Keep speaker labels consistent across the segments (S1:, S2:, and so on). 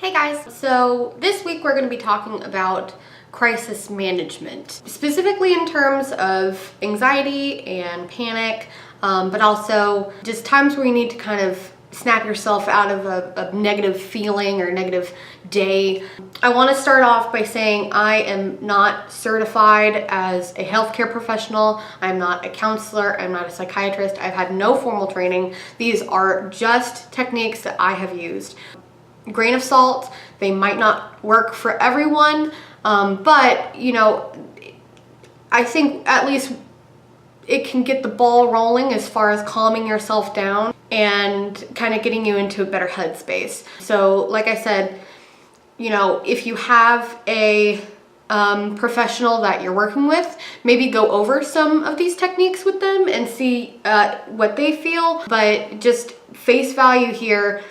S1: Hey guys, so this week we're going to be talking about crisis management, specifically in terms of anxiety and panic, but also just times where you need to kind of snap yourself out of a negative feeling or negative day. I want to start off by saying I am not certified as a healthcare professional. I'm not a counselor. I'm not a psychiatrist. I've had no formal training. These are just techniques that I have used. Grain of salt, they might not work for everyone, but you know, I think at least it can get the ball rolling as far as calming yourself down and kind of getting you into a better headspace. So like I said, you know, if you have a professional that you're working with, maybe go over some of these techniques with them and see what they feel, but just face value here.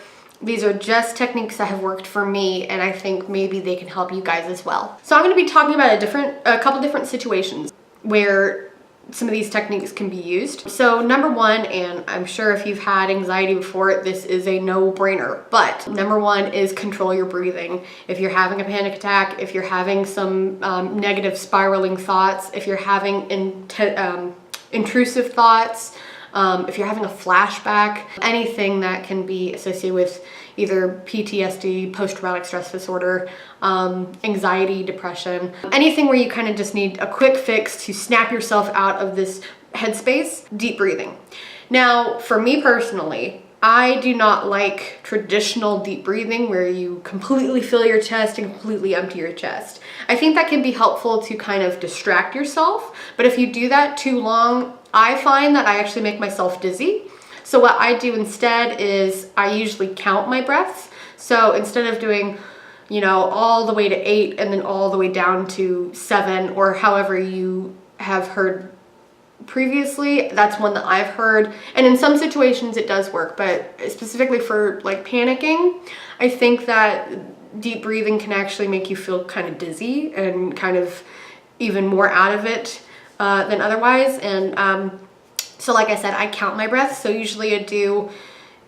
S1: These are just techniques that have worked for me, and I think maybe they can help you guys as well. So I'm going to be talking about a couple different situations where some of these techniques can be used. So number one, and I'm sure if you've had anxiety before, this is a no-brainer, but number one is control your breathing. If you're having a panic attack, if you're having some negative spiraling thoughts, if you're having intrusive thoughts, if you're having a flashback, anything that can be associated with either PTSD, post-traumatic stress disorder, anxiety, depression, anything where you kind of just need a quick fix to snap yourself out of this headspace, deep breathing. Now, for me personally, I do not like traditional deep breathing where you completely fill your chest and completely empty your chest. I think that can be helpful to kind of distract yourself, but if you do that too long, I find that I actually make myself dizzy. So what I do instead is I usually count my breaths. So instead of doing, you know, all the way to 8 and then all the way down to 7 or however you have heard previously, that's one that I've heard. And in some situations it does work, but specifically for like panicking, I think that deep breathing can actually make you feel kind of dizzy and kind of even more out of it than otherwise. And so like I said, I count my breaths. So usually I do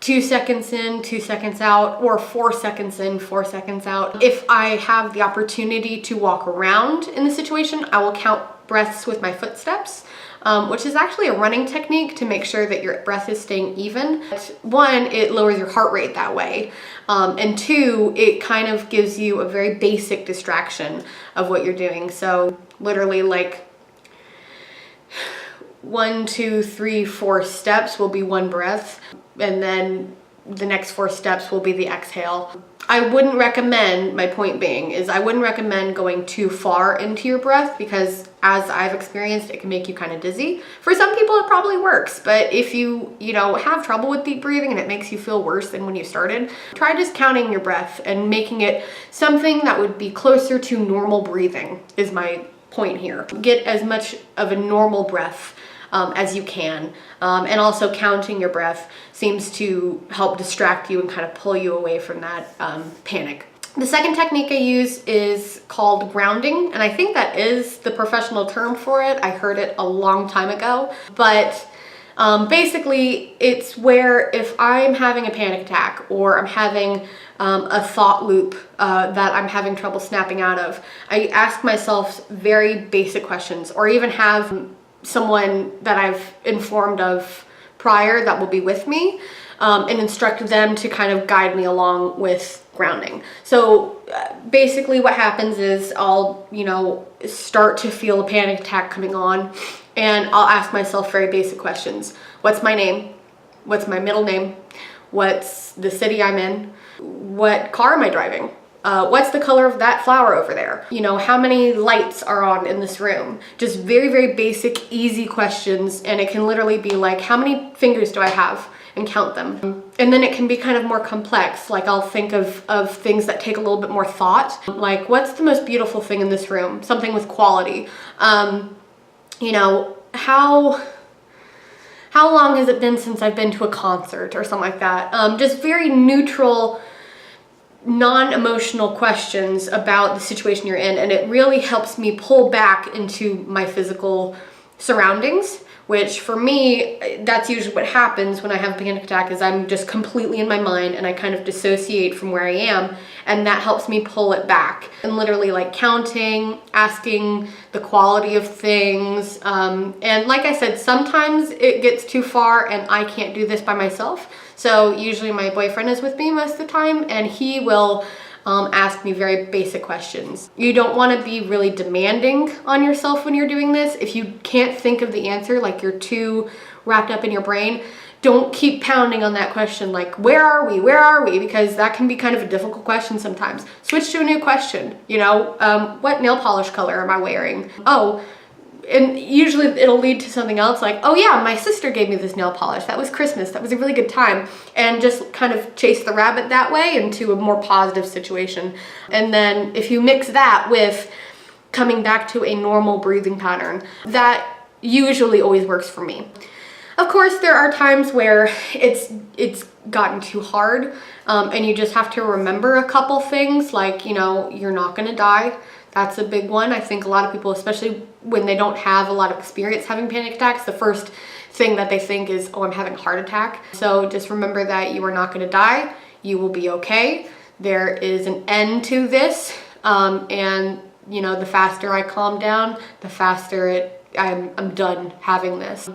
S1: 2 seconds in, 2 seconds out, or 4 seconds in, 4 seconds out. If I have the opportunity to walk around in the situation, I will count breaths with my footsteps, which is actually a running technique to make sure that your breath is staying even. One, it lowers your heart rate that way. And two, it kind of gives you a very basic distraction of what you're doing. So literally like 1, 2, 3, 4 steps will be one breath, and then the next 4 steps will be the exhale. I wouldn't recommend, my point being, is I wouldn't recommend going too far into your breath because as I've experienced, it can make you kind of dizzy. For some people it probably works, but if you have trouble with deep breathing and it makes you feel worse than when you started, try just counting your breath and making it something that would be closer to normal breathing is my point here. Get as much of a normal breath as you can, and also counting your breath seems to help distract you and kind of pull you away from that panic. The second technique I use is called grounding, and I think that is the professional term for it. I heard it a long time ago, but basically it's where if I'm having a panic attack or I'm having a thought loop that I'm having trouble snapping out of, I ask myself very basic questions, or even have someone that I've informed of prior that will be with me and instruct them to kind of guide me along with grounding. So basically what happens is I'll, start to feel a panic attack coming on, and I'll ask myself very basic questions. What's my name? What's my middle name? What's the city I'm in? What car am I driving? What's the color of that flower over there? How many lights are on in this room? Just very, very basic, easy questions. And it can literally be like, how many fingers do I have? And count them. And then it can be kind of more complex. Like I'll think of things that take a little bit more thought. Like, what's the most beautiful thing in this room? Something with quality. How long has it been since I've been to a concert or something like that? Just very neutral, non-emotional questions about the situation you're in, and it really helps me pull back into my physical surroundings which for me, that's usually what happens when I have a panic attack, is I'm just completely in my mind and I kind of dissociate from where I am, and that helps me pull it back. And literally like counting, asking the quality of things, and like I said, sometimes it gets too far and I can't do this by myself. So usually my boyfriend is with me most of the time, and he will ask me very basic questions. You don't want to be really demanding on yourself when you're doing this. If you can't think of the answer, like you're too wrapped up in your brain, don't keep pounding on that question like, where are we? Where are we? Because that can be kind of a difficult question sometimes. Switch to a new question. You know, what nail polish color am I wearing? Oh, and usually it'll lead to something else like, oh yeah, my sister gave me this nail polish. That was Christmas. That was a really good time. And just kind of chase the rabbit that way into a more positive situation. And then if you mix that with coming back to a normal breathing pattern, that usually always works for me. Of course, there are times where it's gotten too hard, and you just have to remember a couple things, like, you know, you're not gonna die. That's a big one. I think a lot of people, especially when they don't have a lot of experience having panic attacks, the first thing that they think is, oh, I'm having a heart attack. So just remember that you are not gonna die. You will be okay. There is an end to this, and you know, the faster I calm down, the faster I'm done having this.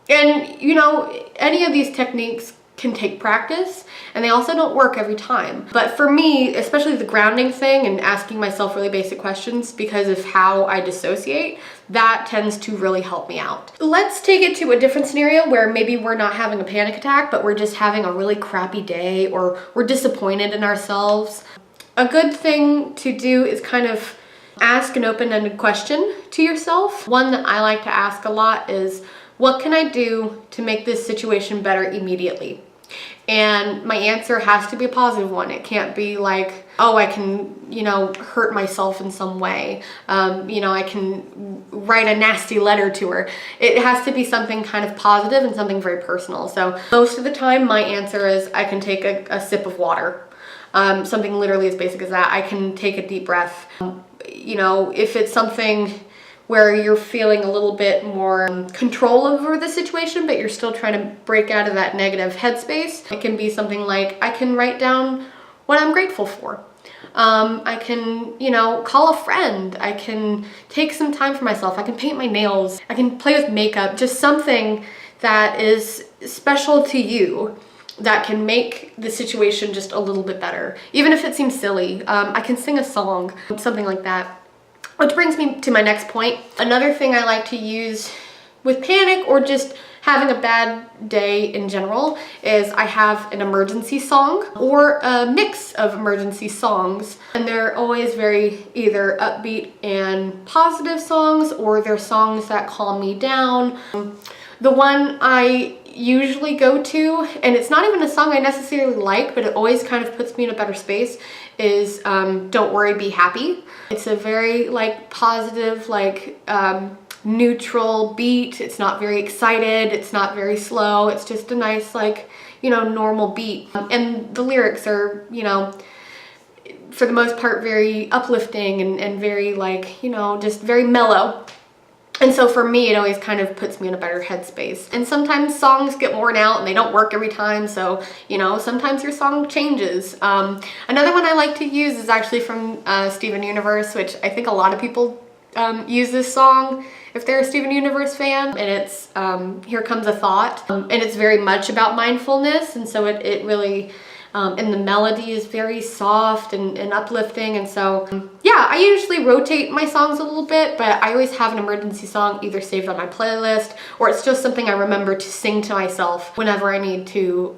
S1: And you know, any of these techniques can take practice, and they also don't work every time. But for me, especially the grounding thing and asking myself really basic questions because of how I dissociate, that tends to really help me out. Let's take it to a different scenario where maybe we're not having a panic attack, but we're just having a really crappy day, or we're disappointed in ourselves. A good thing to do is kind of ask an open-ended question to yourself. One that I like to ask a lot is, what can I do to make this situation better immediately? And my answer has to be a positive one. It can't be like, oh, I can, you know, hurt myself in some way. You know, I can write a nasty letter to her. It has to be something kind of positive and something very personal. So most of the time, my answer is I can take a sip of water. Something literally as basic as that. I can take a deep breath. You know, if it's something where you're feeling a little bit more control over the situation, but you're still trying to break out of that negative headspace, it can be something like, I can write down what I'm grateful for. I can, you know, call a friend. I can take some time for myself. I can paint my nails. I can play with makeup. Just something that is special to you that can make the situation just a little bit better. Even if it seems silly, I can sing a song, something like that. Which brings me to my next point. Another thing I like to use with panic or just having a bad day in general is I have an emergency song or a mix of emergency songs. And they're always very either upbeat and positive songs, or they're songs that calm me down. The one I usually go to, and it's not even a song I necessarily like, but it always kind of puts me in a better space, is Don't Worry, Be Happy. It's a very like positive, like neutral beat. It's not very excited, it's not very slow, it's just a nice, like, you know, normal beat. And the lyrics are, you know, for the most part very uplifting and very, like, you know, just very mellow. And so for me, it always kind of puts me in a better headspace. And sometimes songs get worn out and they don't work every time. So, you know, sometimes your song changes. Another one I like to use is actually from Steven Universe, which I think a lot of people use this song if they're a Steven Universe fan. And it's Here Comes a Thought. And it's very much about mindfulness. And so it really... and the melody is very soft and uplifting, and so yeah, I usually rotate my songs a little bit, but I always have an emergency song either saved on my playlist, or it's just something I remember to sing to myself whenever I need to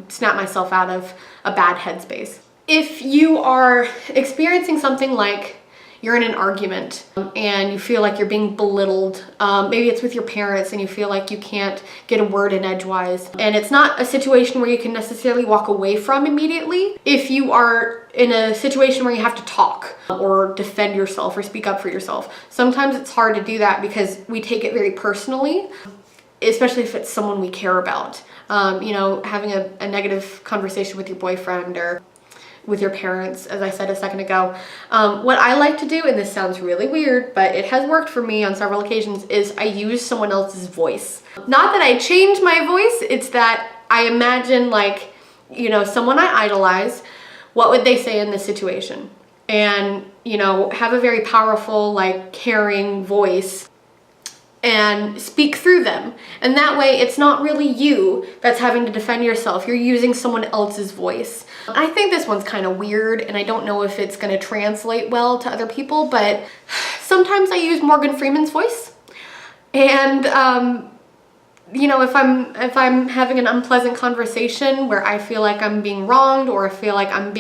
S1: snap myself out of a bad headspace. If you are experiencing something like you're in an argument and you feel like you're being belittled, maybe it's with your parents and you feel like you can't get a word in edgewise, and it's not a situation where you can necessarily walk away from immediately. If you are in a situation where you have to talk or defend yourself or speak up for yourself, sometimes it's hard to do that because we take it very personally, especially if it's someone we care about. You know, having a negative conversation with your boyfriend, or with your parents, as I said a second ago. What I like to do, and this sounds really weird, but it has worked for me on several occasions, is I use someone else's voice. Not that I change my voice, it's that I imagine, like, you know, someone I idolize, what would they say in this situation? And, you know, have a very powerful, like, caring voice and speak through them. And that way it's not really you that's having to defend yourself. You're using someone else's voice. I think this one's kind of weird, and I don't know if it's going to translate well to other people, but sometimes I use Morgan Freeman's voice. And you know, if I'm having an unpleasant conversation where I feel like I'm being wronged, or I feel like I'm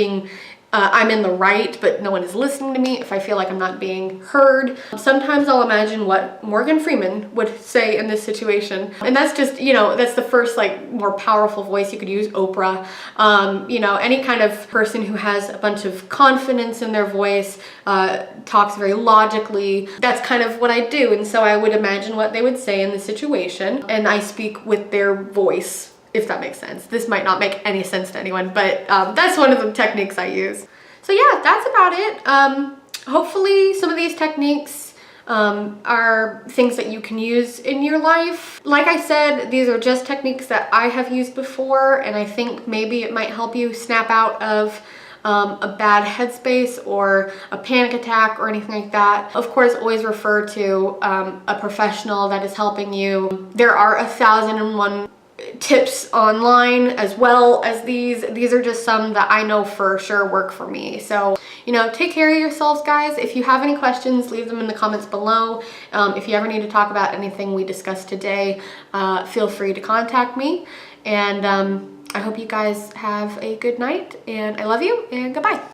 S1: in the right, but no one is listening to me, if I feel like I'm not being heard, sometimes I'll imagine what Morgan Freeman would say in this situation. And that's just, you know, that's the first, like, more powerful voice you could use. Oprah, you know, any kind of person who has a bunch of confidence in their voice, talks very logically. That's kind of what I do. And so I would imagine what they would say in the situation, and I speak with their voice, if that makes sense. This might not make any sense to anyone, but that's one of the techniques I use. So yeah, that's about it. Hopefully some of these techniques are things that you can use in your life. Like I said, these are just techniques that I have used before, and I think maybe it might help you snap out of a bad headspace or a panic attack or anything like that. Of course, always refer to a professional that is helping you. There are 1,001 tips online as well as these. These are just some that I know for sure work for me. So, you know, take care of yourselves, guys. If you have any questions, leave them in the comments below. If you ever need to talk about anything we discussed today, feel free to contact me. And I hope you guys have a good night, and I love you, and goodbye.